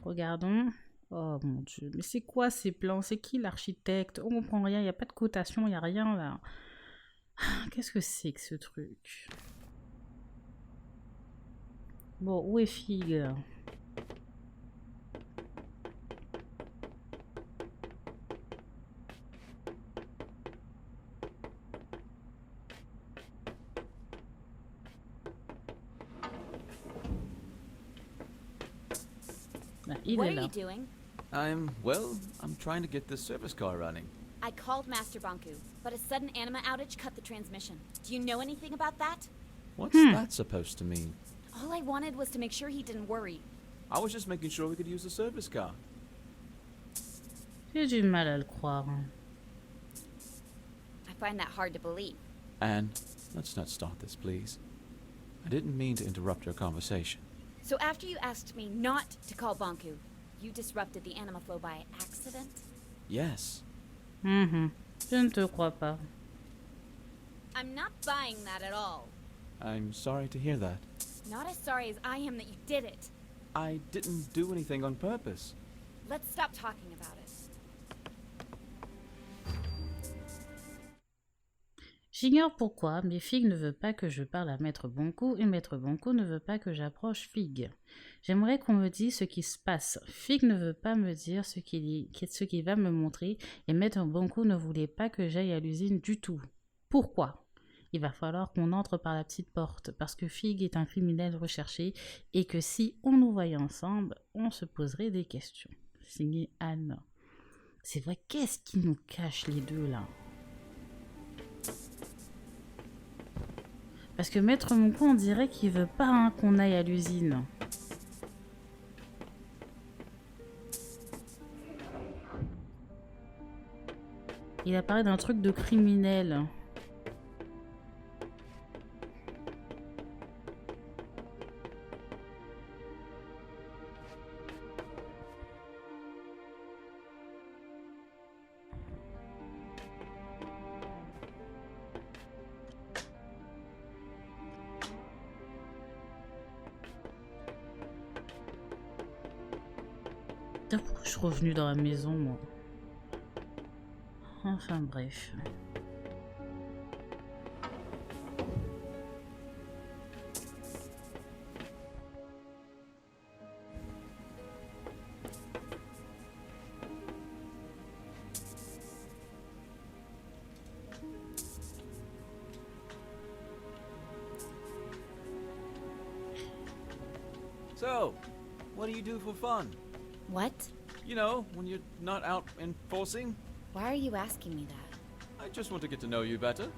[SPEAKER 1] Regardons. Oh mon Dieu, mais c'est quoi ces plans? C'est qui l'architecte? On comprend rien, il n'y a pas de cotation, il n'y a rien là. Qu'est-ce que c'est que ce truc? Bon, où est Fig? Ben, il
[SPEAKER 4] What
[SPEAKER 1] est
[SPEAKER 4] are
[SPEAKER 1] là.
[SPEAKER 4] you doing?
[SPEAKER 3] I'm trying to get this service car running.
[SPEAKER 4] I called Master Banku, but a sudden anima outage cut the transmission. Do you know anything about that?
[SPEAKER 3] What's that supposed to mean?
[SPEAKER 4] All I wanted was to make sure he didn't worry.
[SPEAKER 3] I was just making sure we could use the service car.
[SPEAKER 1] J'ai du mal à le croire.
[SPEAKER 4] I find that hard to believe.
[SPEAKER 3] Anne, let's not start this, please. I didn't mean to interrupt your conversation.
[SPEAKER 4] So after you asked me not to call Banku, you disrupted the anima flow by accident?
[SPEAKER 3] Yes.
[SPEAKER 1] Je ne te crois pas.
[SPEAKER 4] I'm not buying that at all.
[SPEAKER 3] I'm sorry to hear that.
[SPEAKER 4] Not as sorry as I am that you did it.
[SPEAKER 3] I didn't do anything on purpose.
[SPEAKER 4] Let's stop talking about it.
[SPEAKER 1] J'ignore pourquoi, mais Fig ne veut pas que je parle à Maître Banku et Maître Banku ne veut pas que j'approche Fig. J'aimerais qu'on me dise ce qui se passe. Fig ne veut pas me dire ce qu'il va me montrer et Maître Banku ne voulait pas que j'aille à l'usine du tout. Pourquoi? Il va falloir qu'on entre par la petite porte parce que Fig est un criminel recherché et que si on nous voyait ensemble, on se poserait des questions. Signé Anne. C'est vrai, qu'est-ce qui nous cache les deux là? Parce que Maître Banku, on dirait qu'il veut pas qu'on aille à l'usine. Il a parlé d'un truc de criminel. Pourquoi je suis revenue dans la maison, moi? Enfin bref.
[SPEAKER 3] So, what do you do for fun?
[SPEAKER 4] What?
[SPEAKER 3] You know, when you're not out enforcing?
[SPEAKER 4] Why are you asking me that?
[SPEAKER 3] I just want to get to know you better.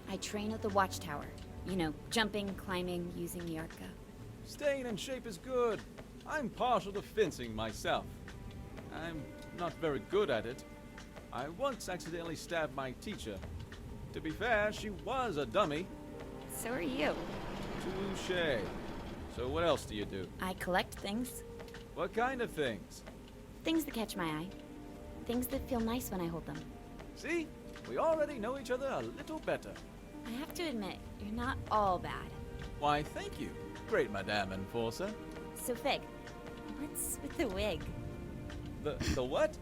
[SPEAKER 4] I train at the watchtower. You know, jumping, climbing, using the arca.
[SPEAKER 3] Staying in shape is good. I'm partial to fencing myself. I'm not very good at it. I once accidentally stabbed my teacher. To be fair, she was a dummy.
[SPEAKER 4] So are you.
[SPEAKER 3] Touché. So what else do you do?
[SPEAKER 4] I collect things.
[SPEAKER 3] What kind of things?
[SPEAKER 4] Things that catch my eye. Things that feel nice when I hold them.
[SPEAKER 3] See? We already know each other a little better.
[SPEAKER 4] I have to admit, you're not all bad.
[SPEAKER 3] Why, thank you, great Madame Enforcer.
[SPEAKER 4] So Fig, what's with the wig?
[SPEAKER 3] The what?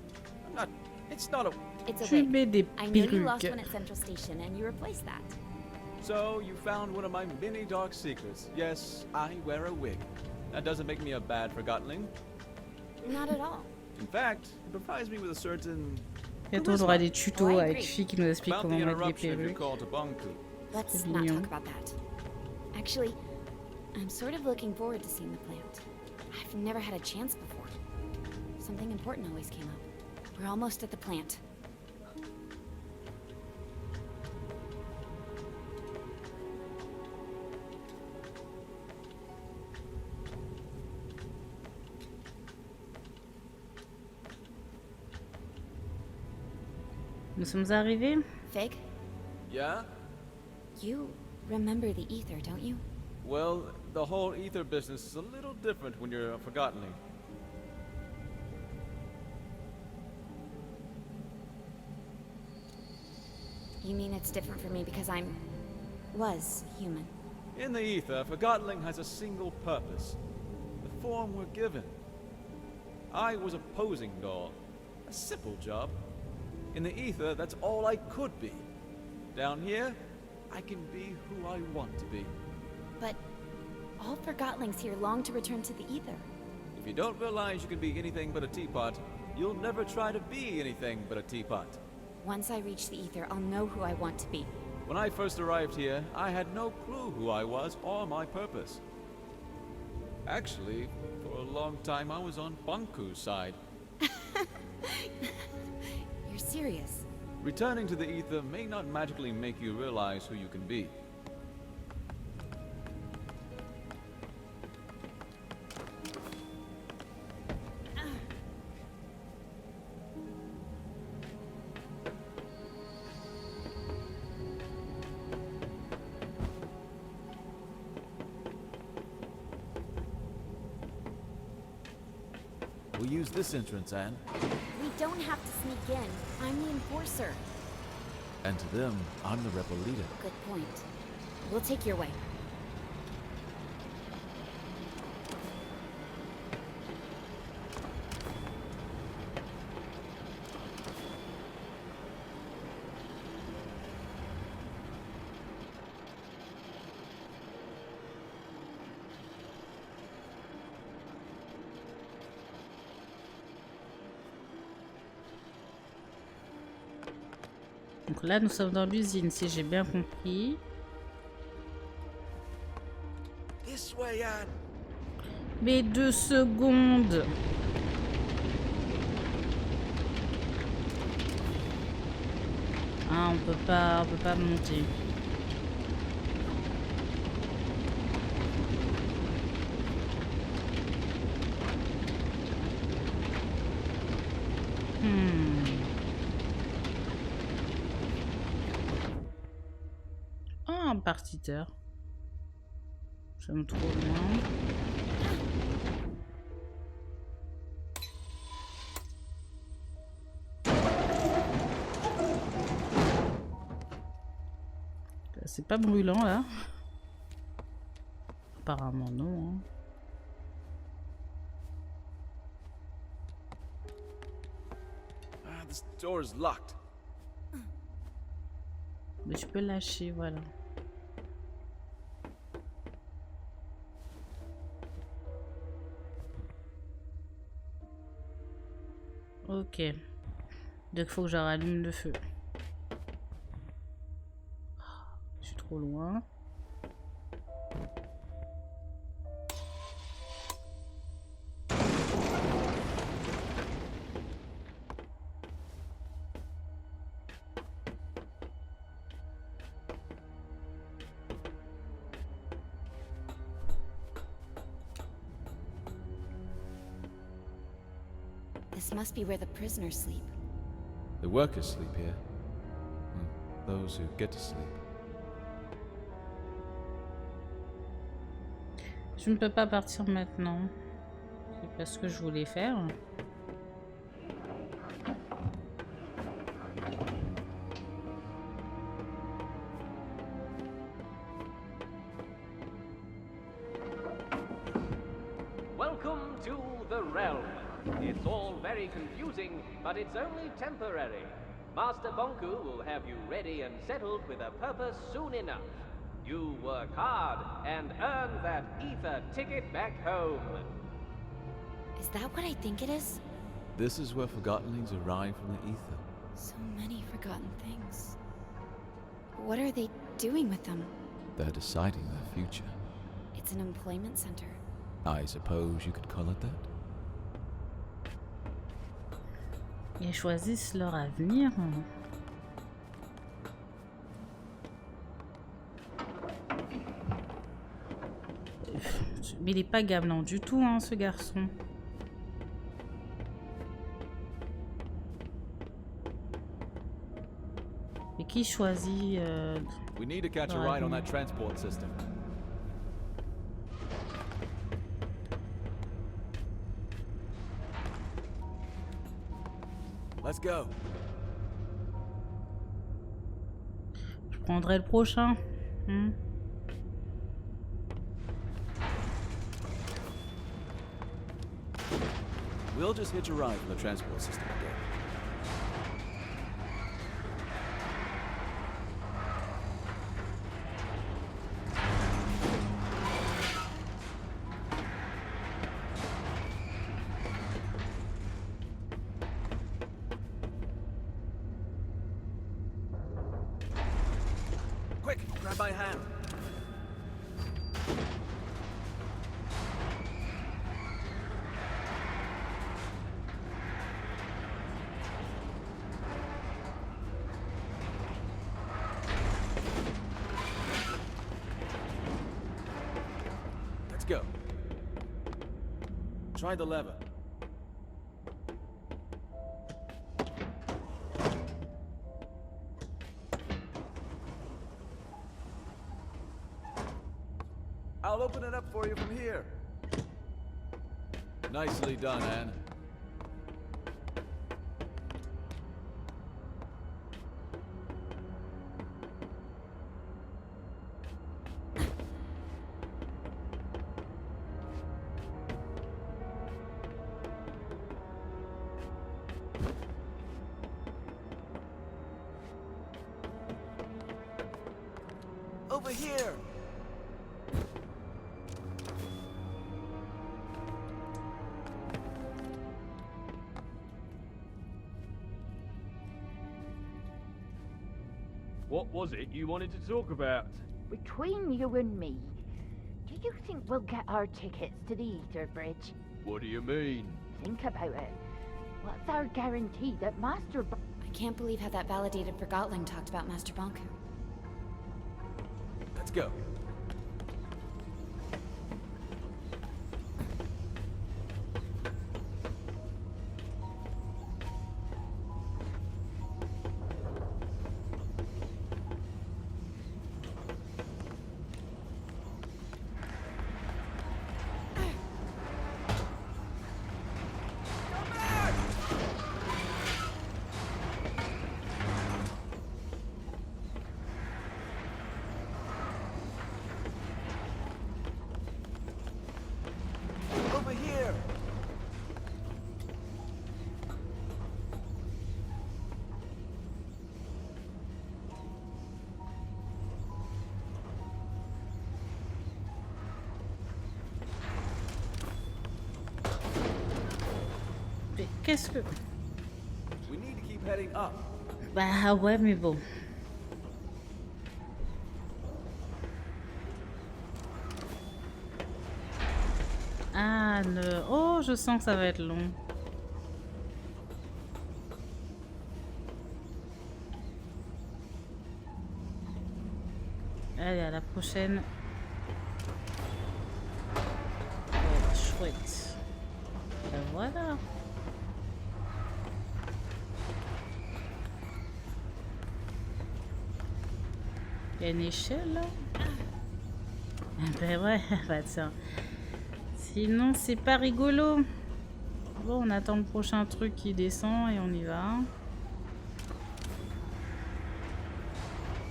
[SPEAKER 3] I'm not... It's not a...
[SPEAKER 4] It's a
[SPEAKER 1] Tu
[SPEAKER 4] wig.
[SPEAKER 1] mets des
[SPEAKER 4] I know you
[SPEAKER 1] perruques.
[SPEAKER 4] lost one at Central Station and you replaced that.
[SPEAKER 3] So, you found one of my many dark secrets. Yes, I wear a wig. That doesn't make me a bad Forgottonling.
[SPEAKER 4] Not at all.
[SPEAKER 3] In fact, it provides me with a certain...
[SPEAKER 1] Bientôt, on aura des tutos
[SPEAKER 4] Oh, I
[SPEAKER 1] avec
[SPEAKER 4] agree.
[SPEAKER 1] Fig qui nous explique
[SPEAKER 3] About
[SPEAKER 1] comment
[SPEAKER 3] the
[SPEAKER 1] mettre des
[SPEAKER 3] interruption of your
[SPEAKER 1] perruques.
[SPEAKER 3] call to Banku.
[SPEAKER 4] Let's
[SPEAKER 1] C'est
[SPEAKER 4] not
[SPEAKER 1] mignon.
[SPEAKER 4] talk about that. Actually, I'm sort of looking forward to seeing the plant. I've never had a chance before. Something important always came up. We're almost at the plant.
[SPEAKER 1] Nous sommes arrivés.
[SPEAKER 4] Fig,
[SPEAKER 3] Yeah?
[SPEAKER 4] you remember the ether, don't you?
[SPEAKER 3] Well, the whole ether business is a little different when you're a Forgottonling.
[SPEAKER 4] You mean it's different for me because was human.
[SPEAKER 3] In the ether, Forgottonling has a single purpose. The form we're given. I was a posing doll. A simple job. In the ether, that's all I could be. Down here, I can be who I want to be.
[SPEAKER 4] But all Forgottlings here long to return to the ether.
[SPEAKER 3] If you don't realize you can be anything but a teapot, you'll never try to be anything but a teapot.
[SPEAKER 4] Once I reach the ether, I'll know who I want to be.
[SPEAKER 3] When I first arrived here, I had no clue who I was or my purpose. Actually, for a a long time I was on Bunku's side.
[SPEAKER 4] You're serious?
[SPEAKER 3] Returning to the ether may not magically make you realize who you can be. We'll use this entrance, Anne.
[SPEAKER 4] We don't have to sneak in. I'm the enforcer.
[SPEAKER 3] And to them, I'm the rebel leader.
[SPEAKER 4] Good point. We'll take your way.
[SPEAKER 1] Donc là, nous sommes dans l'usine, si j'ai bien compris.
[SPEAKER 2] This way, Anne.
[SPEAKER 1] Mais 2 secondes. Ah, on peut pas monter. Un partiteur. J'aime trop loin. C'est pas brûlant là. Apparemment non. Hein.
[SPEAKER 3] This door is locked.
[SPEAKER 1] Mais je peux lâcher, voilà. Ok. Donc il faut que je rallume le feu. Je suis trop loin.
[SPEAKER 4] This must be where the prisoners sleep.
[SPEAKER 3] The workers sleep here. Those who get to sleep.
[SPEAKER 1] Je ne peux pas partir maintenant. C'est pas ce que je voulais faire.
[SPEAKER 5] Welcome to the realm. It's all very confusing, but it's only temporary. Master Bonku will have you ready and settled with a purpose soon enough. You work hard and earn that ether ticket back home.
[SPEAKER 4] Is that what I think it is?
[SPEAKER 3] This is where Forgottonlings arrive from the ether.
[SPEAKER 4] So many forgotten things. What are they doing with them?
[SPEAKER 3] They're deciding their future.
[SPEAKER 4] It's an employment center.
[SPEAKER 3] I suppose you could call it that.
[SPEAKER 1] Ils choisissent leur avenir. Mais il est pas gamelant du tout, hein, ce garçon. Et qui choisit
[SPEAKER 3] We need to catch a ride on that transport system. Let's go.
[SPEAKER 1] Je prendrai le prochain.
[SPEAKER 3] We'll just hitch a ride from the transport system again. Quick, grab my hand. Try the lever. I'll open it up for you from here. Nicely done, Anne. Over here!
[SPEAKER 7] What was it you wanted to talk about?
[SPEAKER 11] Between you and me, do you think we'll get our tickets to the Ether Bridge?
[SPEAKER 7] What do you mean?
[SPEAKER 11] Think about it. What's our guarantee that Master
[SPEAKER 4] I can't believe how that validated Forgotton talked about Master Bonku.
[SPEAKER 3] Let's go.
[SPEAKER 1] Mais qu'est-ce que...
[SPEAKER 3] We need to keep heading up.
[SPEAKER 1] Bah ouais, mais bon. Anne... Oh, je sens que ça va être long. Allez, à la prochaine. Oh, chouette. Ben voilà. Il y a une échelle là. Ben ouais, bah tiens. Sinon, c'est pas rigolo. Bon, on attend le prochain truc qui descend et on y va.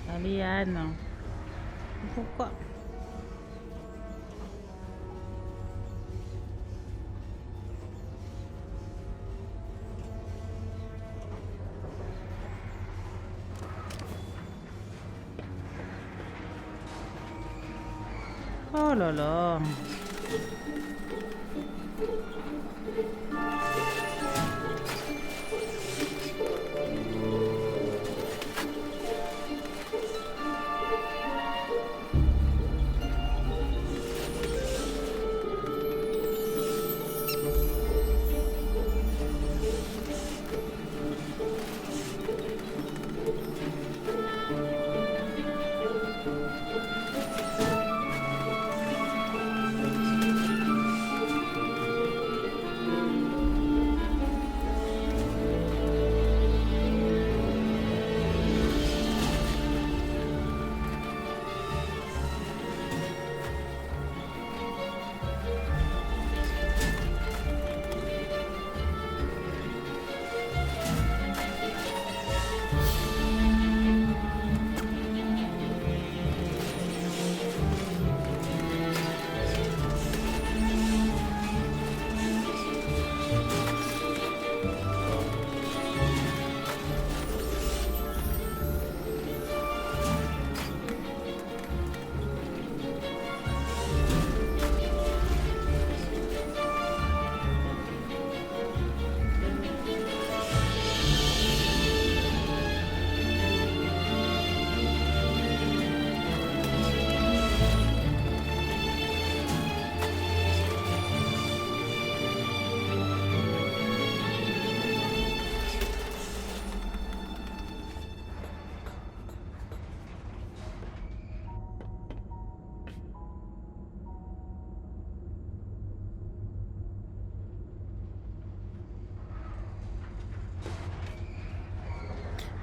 [SPEAKER 1] Allez, Anne. Pourquoi? Oh là là.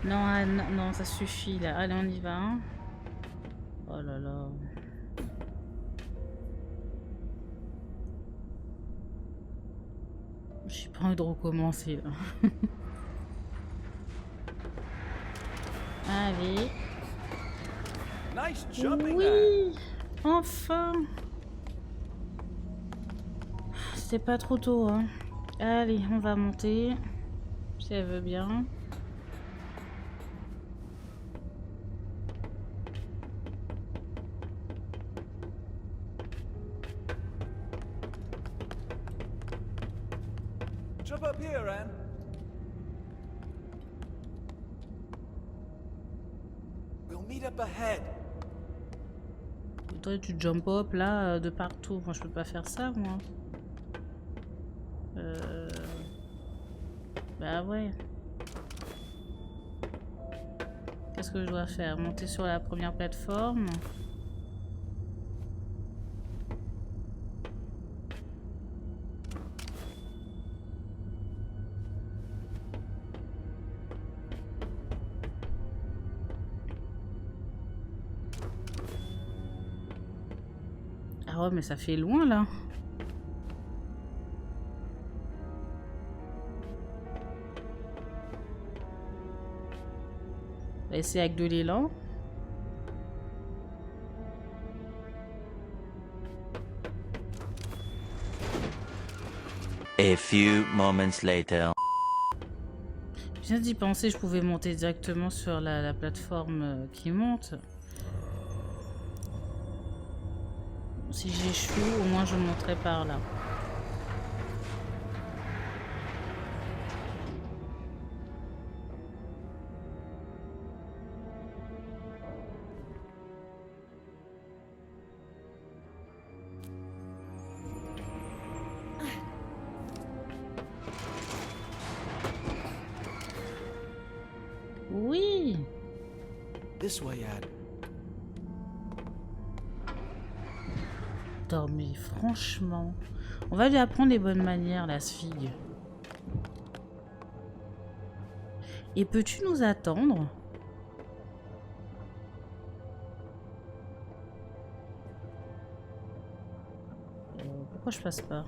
[SPEAKER 1] Non, Anne, non, ça suffit là. Allez, on y va. Hein. Oh là là. J'ai pas envie de recommencer là. Allez.
[SPEAKER 3] Nice jumping,
[SPEAKER 1] Oui, enfin. C'était pas trop tôt. Hein. Allez, on va monter. Si elle veut bien.
[SPEAKER 3] Jump up here, Anne. We'll meet up ahead.
[SPEAKER 1] Toi, tu jump up là de partout. Moi, je peux pas faire ça, moi. Bah ouais. Qu'est-ce que je dois faire? Monter sur la première plateforme. Ah ouais, mais ça fait loin là. On va essayer avec de l'élan.
[SPEAKER 12] A few moments later.
[SPEAKER 1] Je viens d'y penser, je pouvais monter directement sur la plateforme qui monte. Si j'échoue, au moins je monterai par là. Oui.
[SPEAKER 3] This way, Anne.
[SPEAKER 1] Mais franchement, on va lui apprendre les bonnes manières, la fille. Et peux-tu nous attendre? Pourquoi je passe pas?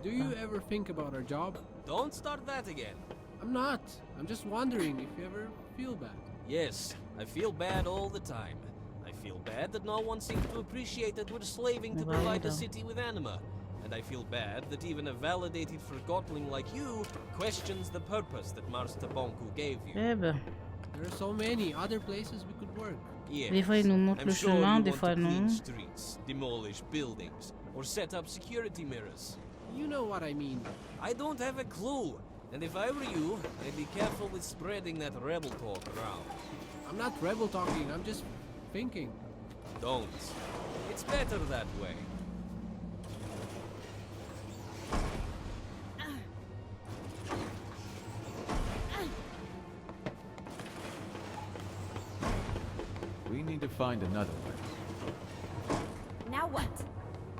[SPEAKER 13] Do you ever think about our job?
[SPEAKER 5] Don't start that again.
[SPEAKER 13] I'm not. I'm just wondering if you ever feel bad.
[SPEAKER 5] Yes, I feel bad all the time. I feel bad that no one seems to appreciate that we're slaving to provide the city with anima. And I feel bad that even a validated Forgotton like you questions the purpose that Master Bonku gave you.
[SPEAKER 1] Eh ben.
[SPEAKER 13] There are so many other places we could work.
[SPEAKER 5] Yes.
[SPEAKER 1] Des fois, il nous montre le chemin, des fois non.
[SPEAKER 5] Clean streets, demolish buildings, or set up security mirrors.
[SPEAKER 13] You know what I mean.
[SPEAKER 5] I don't have a clue. And if I were you, I'd be careful with spreading that rebel talk around.
[SPEAKER 13] I'm not rebel talking, I'm just thinking.
[SPEAKER 5] Don't. It's better that way.
[SPEAKER 3] We need to find another way.
[SPEAKER 8] Now what?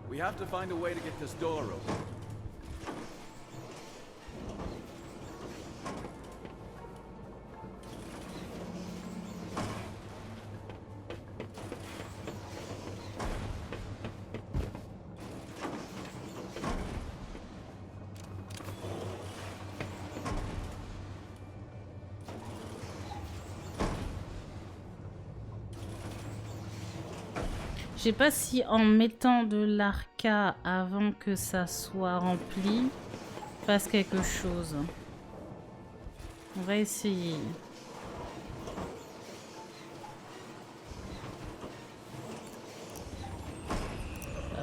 [SPEAKER 3] We have to find a way to get this door open.
[SPEAKER 1] Je sais pas si en mettant de l'arca avant que ça soit rempli, passe quelque chose. On va essayer.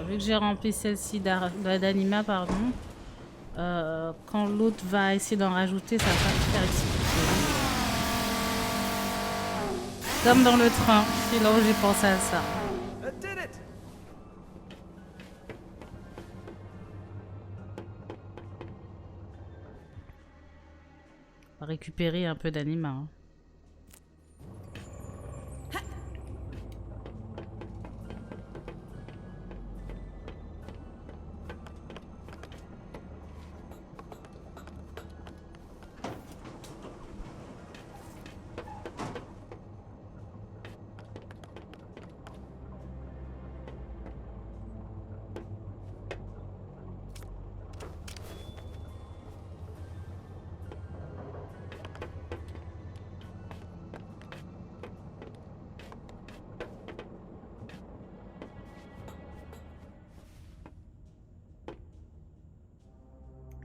[SPEAKER 1] Vu que j'ai rempli celle-ci d'anima, pardon, quand l'autre va essayer d'en rajouter, ça va pas faire exploser. Comme dans le train, c'est là où j'ai pensé à ça. On va récupérer un peu d'anima. Hein.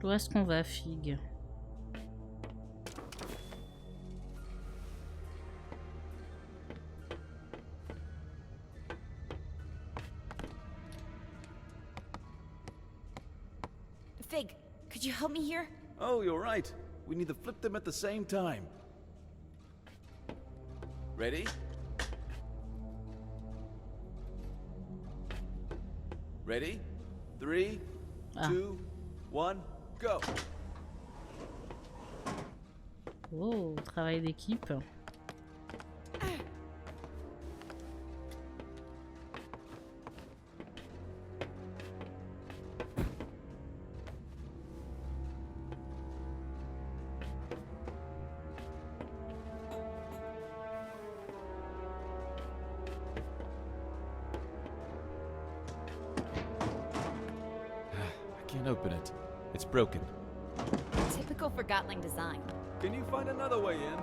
[SPEAKER 1] Où est-ce qu'on va, Fig?
[SPEAKER 4] Fig, could you help me here?
[SPEAKER 3] Oh, you're right. We need to flip them at the same time. Ready? Ready? 3, 2, 1, go!
[SPEAKER 1] Oh, travail d'équipe.
[SPEAKER 3] Can't open it. It's broken.
[SPEAKER 4] Typical Forgotton design.
[SPEAKER 3] Can you find another way in?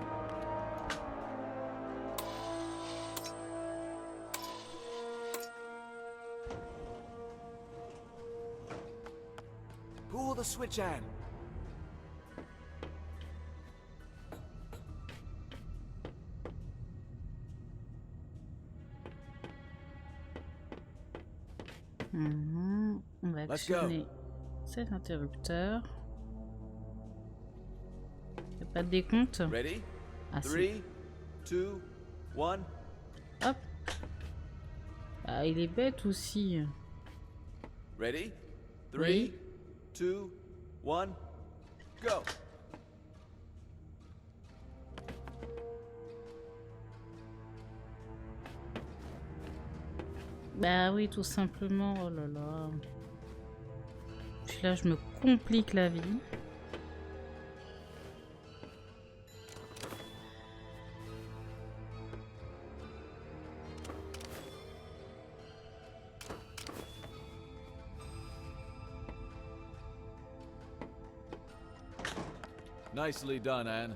[SPEAKER 3] Pull the switch, Anne.
[SPEAKER 1] On va actionner cet interrupteur. Il n'y a pas de décompte.
[SPEAKER 3] Ready?
[SPEAKER 1] Ah,
[SPEAKER 3] 3, 2, 1.
[SPEAKER 1] Hop. Ah, il est bête aussi.
[SPEAKER 3] Ready? 3,
[SPEAKER 1] Oui.
[SPEAKER 3] 2, 1, go!
[SPEAKER 1] Bah oui, tout simplement. Oh là là. Puis là, je me complique la vie.
[SPEAKER 3] Nicely done, Anne.